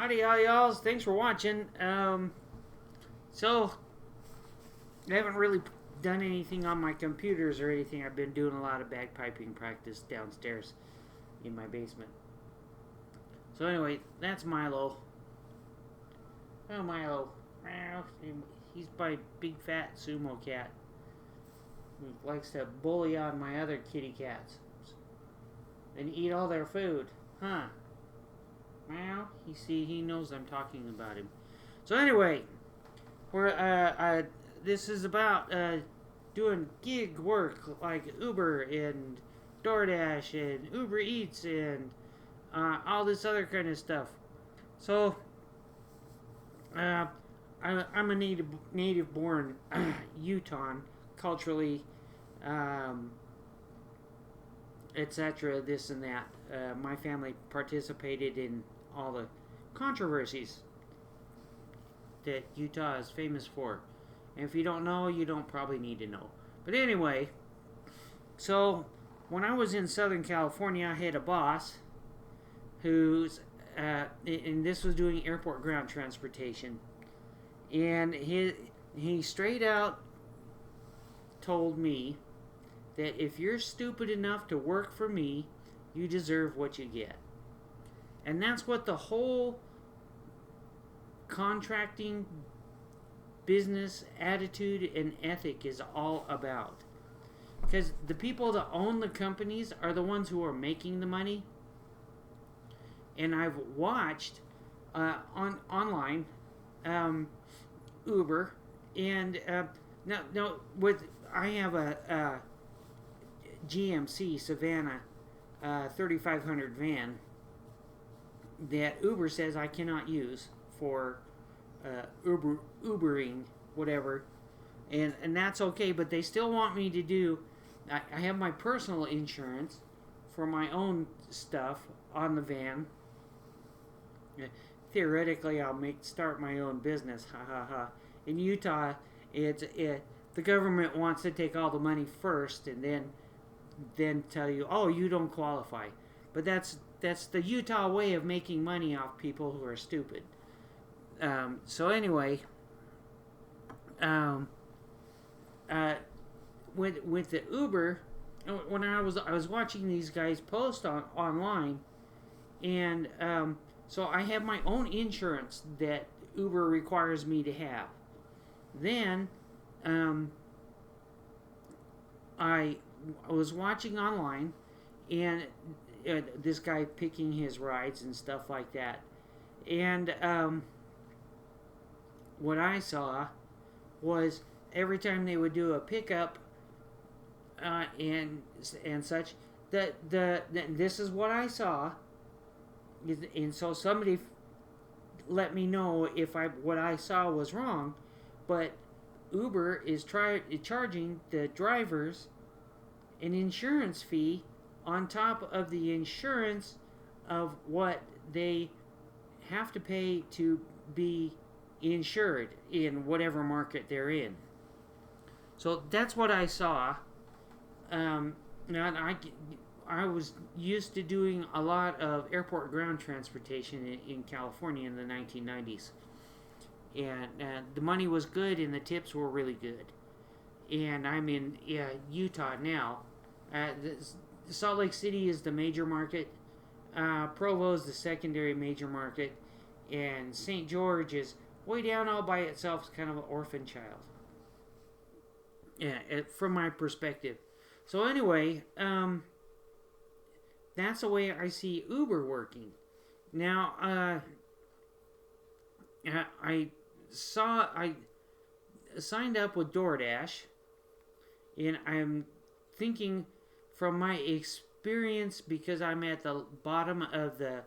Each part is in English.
Howdy, all y'all. Thanks for watching. So I haven't really done anything on my computers or anything. I've been doing a lot of bagpiping practice downstairs in my basement. So anyway, that's Milo. Oh, Milo. He's my big fat sumo cat who likes to bully on my other kitty cats and eat all their food. Huh. Well, he knows I'm talking about him. So anyway, this is about doing gig work like Uber and DoorDash and Uber Eats and all this other kind of stuff. So I'm a native born Utah, culturally, etc. This and that. My family participated in all the controversies that Utah is famous for. And if you don't know, you don't probably need to know. But anyway, so when I was in Southern California, I had a boss who's, and this was doing airport ground transportation. And he straight out told me that if you're stupid enough to work for me, you deserve what you get. And that's what the whole contracting business attitude and ethic is all about. Because the people that own the companies are the ones who are making the money. And I've watched online Uber, and I have a GMC Savannah 3500 van that Uber says I cannot use for Ubering, whatever, and that's okay, but they still want me to do. I have my personal insurance for my own stuff on the van. Theoretically, I'll start my own business. Ha ha ha. In Utah, the government wants to take all the money first, and then tell you, oh, you don't qualify. But that's the Utah way of making money off people who are stupid. So anyway, with the Uber, when I was watching these guys post online, and so I have my own insurance that Uber requires me to have. Then I was watching online, and this guy picking his rides and stuff like that, and what I saw was every time they would do a pickup and such, this is what I saw, and so somebody let me know if what I saw was wrong, but Uber is charging the drivers an insurance fee on top of the insurance of what they have to pay to be insured in whatever market they're in. So that's what I saw. Now I was used to doing a lot of airport ground transportation in California in the 1990s. And the money was good and the tips were really good. And I'm in Utah now. Salt Lake City is the major market. Provo is the secondary major market. And St. George is way down all by itself. It's kind of an orphan child. Yeah, from my perspective. So anyway, that's the way I see Uber working. Now, I signed up with DoorDash, and I'm thinking from my experience, because I'm at the bottom of the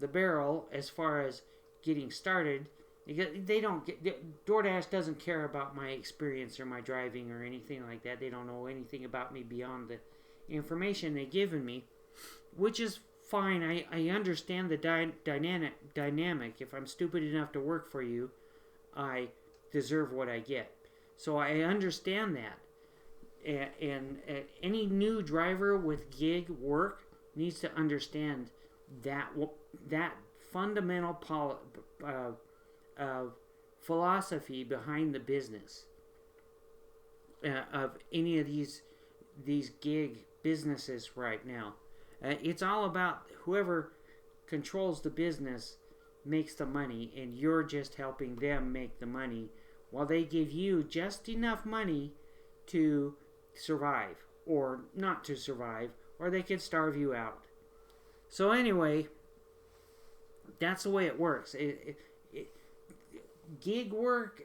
barrel as far as getting started. DoorDash doesn't care about my experience or my driving or anything like that. They don't know anything about me beyond the information they've given me, which is fine. I understand the dynamic. If I'm stupid enough to work for you, I deserve what I get. So I understand that. And any new driver with gig work needs to understand that fundamental philosophy behind the business of any of these gig businesses right now. It's all about whoever controls the business makes the money, and you're just helping them make the money while they give you just enough money to survive or not to survive, or they could starve you out. So anyway, that's the way it works. Gig work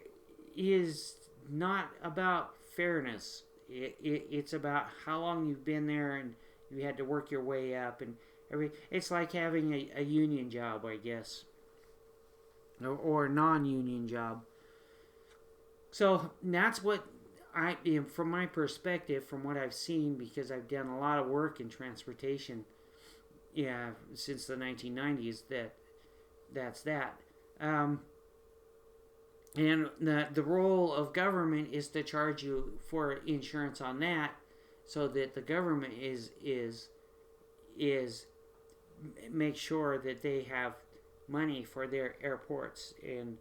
is not about fairness. It's about how long you've been there and you had to work your way up, and it's like having a union job, I guess, or a non-union job. So that's what from my perspective, from what I've seen, because I've done a lot of work in transportation, since the 1990s. That's that. And the role of government is to charge you for insurance on that, so that the government is make sure that they have money for their airports and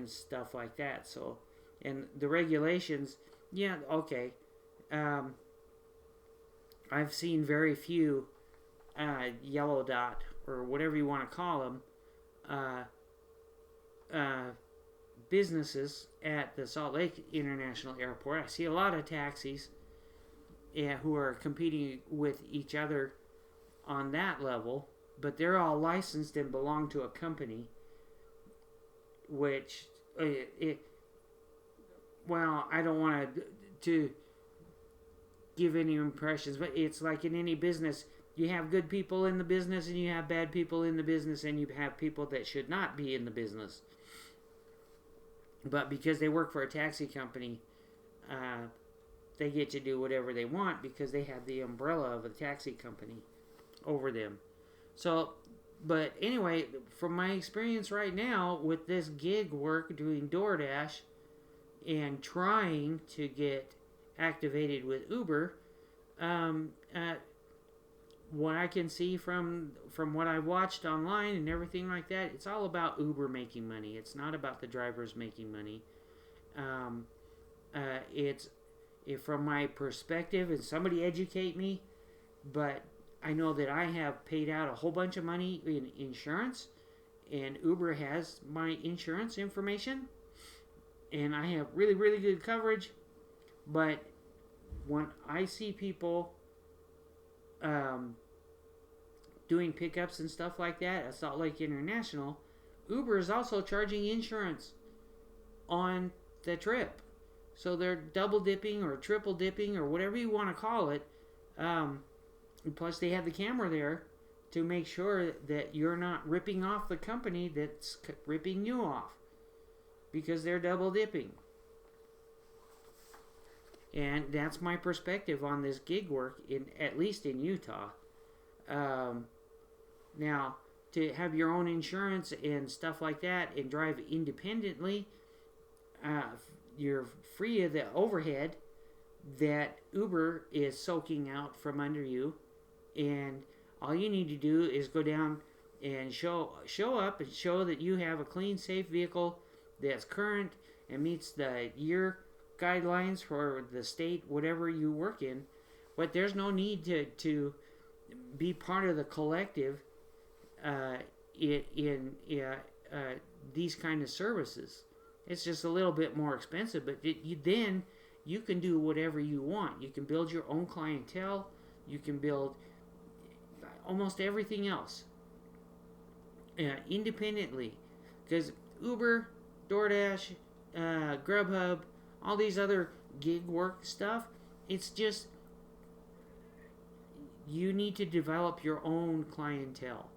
stuff like that. So, and the regulations, okay. I've seen very few yellow dot, or whatever you want to call them, businesses at the Salt Lake International Airport. I see a lot of taxis who are competing with each other on that level, but they're all licensed and belong to a company, which well, I don't want to give any impressions, but it's like in any business, you have good people in the business and you have bad people in the business, and you have people that should not be in the business. But because they work for a taxi company, they get to do whatever they want because they have the umbrella of a taxi company over them. So, but anyway, from my experience right now with this gig work, doing DoorDash and trying to get activated with Uber, what I can see from what I've watched online and everything like that, it's all about Uber making money. It's not about the drivers making money. It's from my perspective, and somebody educate me, but I know that I have paid out a whole bunch of money in insurance, and Uber has my insurance information, and I have really, really good coverage. But when I see people doing pickups and stuff like that at Salt Lake International, Uber is also charging insurance on the trip. So they're double dipping or triple dipping or whatever you want to call it. Plus they have the camera there to make sure that you're not ripping off the company that's ripping you off, because they're double dipping. And that's my perspective on this gig work, at least in Utah. Now, to have your own insurance and stuff like that and drive independently, you're free of the overhead that Uber is soaking out from under you. And all you need to do is go down and show up and show that you have a clean, safe vehicle that's current and meets the year guidelines for the state, whatever you work in. But there's no need to be part of the collective in these kind of services. It's just a little bit more expensive, but then you can do whatever you want. You can build your own clientele. You can build almost everything else independently, because Uber, DoorDash, Grubhub, all these other gig work stuff, it's just you need to develop your own clientele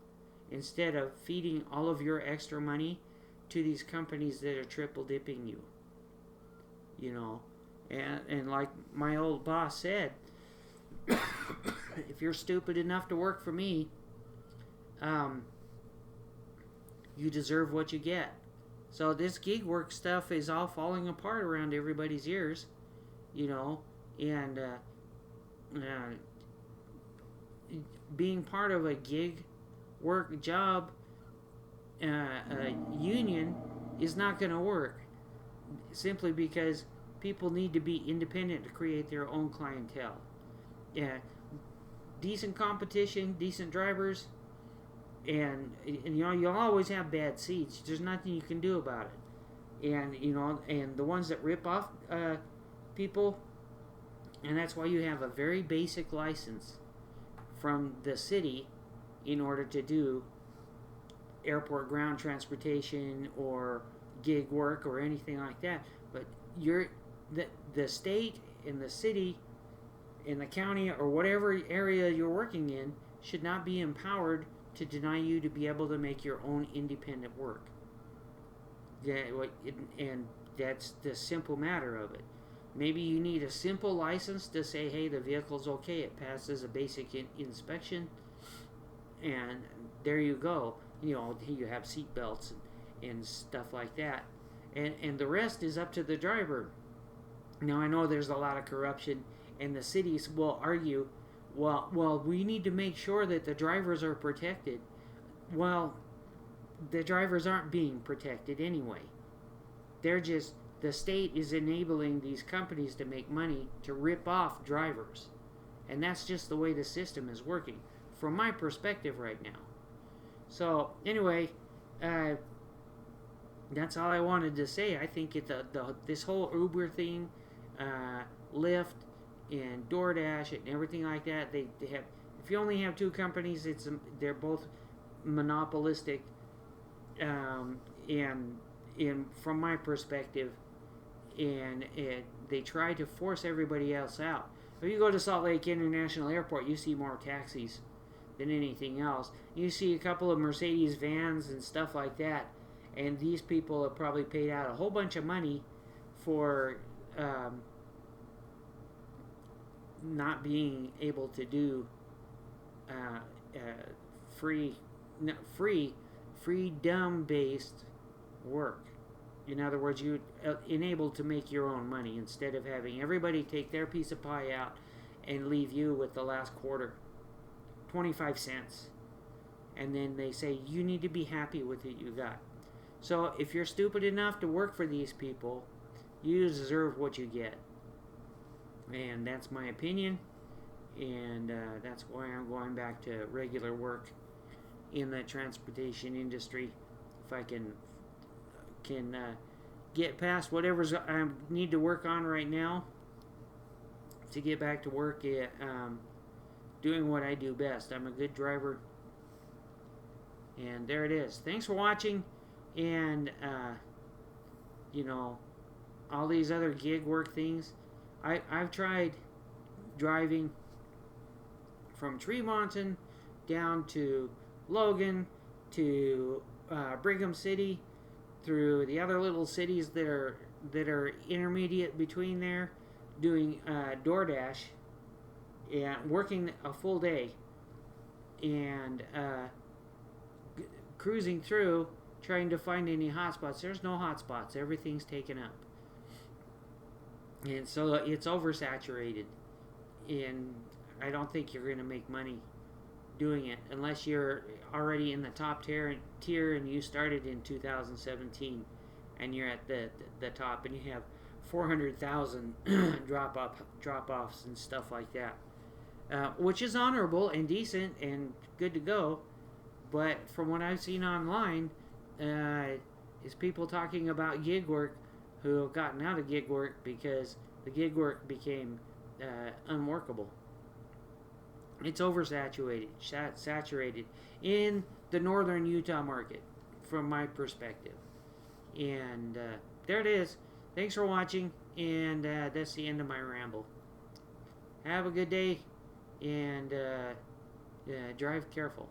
instead of feeding all of your extra money to these companies that are triple dipping you. You know, and like my old boss said, if you're stupid enough to work for me, you deserve what you get. So this gig work stuff is all falling apart around everybody's ears, you know, and being part of a gig work job a union is not going to work, simply because people need to be independent to create their own clientele. Yeah, decent competition, decent drivers, and you'll always have bad seats. There's nothing you can do about it. And the ones that rip off people, and that's why you have a very basic license from the city in order to do airport ground transportation or gig work or anything like that. But the state and the city in the county or whatever area you're working in should not be empowered to deny you to be able to make your own independent work. And that's the simple matter of it. Maybe you need a simple license to say, hey, the vehicle's okay, it passes a basic inspection, and there you go. You have seat belts and stuff like that. And the rest is up to the driver. Now, I know there's a lot of corruption, and the cities will argue, well, we need to make sure that the drivers are protected. Well, the drivers aren't being protected anyway. The state is enabling these companies to make money to rip off drivers. And that's just the way the system is working, from my perspective right now. So, anyway, that's all I wanted to say. I think this whole Uber thing, Lyft, and DoorDash and everything like that, they have. If you only have two companies, they're both monopolistic. And from my perspective, and they try to force everybody else out. If you go to Salt Lake International Airport, you see more taxis than anything else. You see a couple of Mercedes vans and stuff like that, and these people have probably paid out a whole bunch of money for not being able to do freedom-based work. In other words, you're enabled to make your own money instead of having everybody take their piece of pie out and leave you with the last quarter, 25 cents. And then they say, you need to be happy with what you got. So if you're stupid enough to work for these people, you deserve what you get. And that's my opinion. And that's why I'm going back to regular work in the transportation industry. If I can get past whatever I need to work on right now to get back to work at doing what I do best. I'm a good driver. And there it is. Thanks for watching. And, all these other gig work things. I've tried driving from Tremonton down to Logan to Brigham City, through the other little cities that are intermediate between there, doing DoorDash and working a full day and cruising through trying to find any hotspots. There's no hotspots. Everything's taken up. And so it's oversaturated. And I don't think you're going to make money doing it unless you're already in the top tier and you started in 2017 and you're at the top and you have 400,000 drop-offs and stuff like that, which is honorable and decent and good to go. But from what I've seen online, is people talking about gig work who have gotten out of gig work because the gig work became unworkable. It's oversaturated, saturated in the northern Utah market, from my perspective. And there it is. Thanks for watching, and that's the end of my ramble. Have a good day, and drive careful.